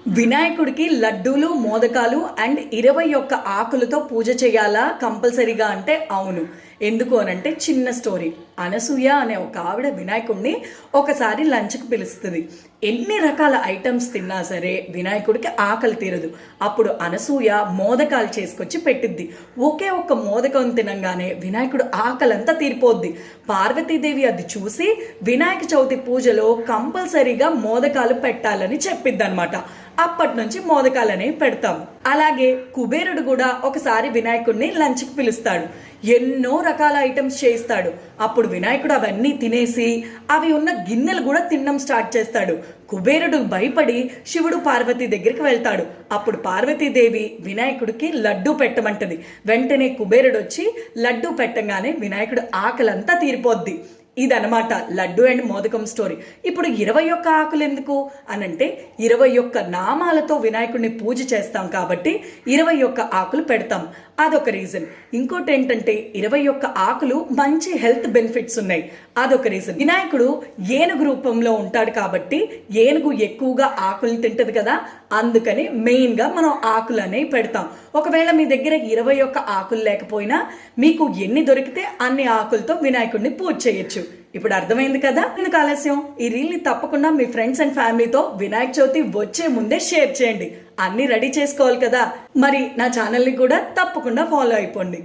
వినాయకుడికి లడ్డూలు, మోదకాలు అండ్ 21 ఆకులతో పూజ చేయాలా కంపల్సరీగా అంటే అవును. ఎందుకు అనంటే చిన్న స్టోరీ. అనసూయ అనే ఒక ఆవిడ వినాయకుడిని ఒకసారి లంచ్కి పిలుస్తుంది. ఎన్ని రకాల ఐటమ్స్ తిన్నా సరే వినాయకుడికి ఆకలి తీరదు. అప్పుడు అనసూయ మోదకాలు చేసుకొచ్చి పెట్టిద్ది. ఒకే ఒక్క మోదకం తినంగానే వినాయకుడు ఆకలంతా తీరిపోద్ది. పార్వతీదేవి అది చూసి వినాయక చవితి పూజలో కంపల్సరీగా మోదకాలు పెట్టాలని చెప్పిద్ది అనమాట. అప్పటి నుంచి మోదకాలు అనేవి పెడతాం. అలాగే కుబేరుడు కూడా ఒకసారి వినాయకుడిని లంచ్కి పిలుస్తాడు. ఎన్నో రకాల ఐటమ్స్ చేయిస్తాడు. అప్పుడు వినాయకుడు అవన్నీ తినేసి అవి ఉన్న గిన్నెలు కూడా తినడం స్టార్ట్ చేస్తాడు. కుబేరుడు భయపడి శివుడు పార్వతీ దగ్గరికి వెళ్తాడు. అప్పుడు పార్వతీదేవి వినాయకుడికి లడ్డు పెట్టమంటది. వెంటనే కుబేరుడు వచ్చి లడ్డు పెట్టగానే వినాయకుడు ఆకలంతా తీరిపోద్ది. ఇదనమాట లడ్డు అండ్ మోదకం స్టోరీ. ఇప్పుడు 21 ఆకులు ఎందుకు అనంటే 21 నామాలతో వినాయకుడిని పూజ చేస్తాం కాబట్టి 21 ఆకులు పెడతాం. అదొక రీజన్. ఇంకోటి ఏంటంటే 21 ఆకులు మంచి హెల్త్ బెనిఫిట్స్ ఉన్నాయి. అదొక రీజన్. వినాయకుడు ఏనుగు రూపంలో ఉంటాడు కాబట్టి ఏనుగు ఎక్కువగా ఆకులు తింటది కదా, అందుకని మెయిన్గా మనం ఆకులు అనేవి పెడతాం. ఒకవేళ మీ దగ్గర 21 ఆకులు లేకపోయినా మీకు ఎన్ని దొరికితే అన్ని ఆకులతో వినాయకుడిని పూజ చేయొచ్చు. ఇప్పుడు అర్థమైంది కదా. ఎందుకు ఆలస్యం? ఈ రీల్ని తప్పకుండా మీ ఫ్రెండ్స్ అండ్ ఫ్యామిలీతో వినాయక చవితి వచ్చే ముందే షేర్ చేయండి. అన్ని రెడీ చేసుకోవాలి కదా. మరి నా ఛానల్ని కూడా తప్పకుండా ఫాలో అయిపోండి.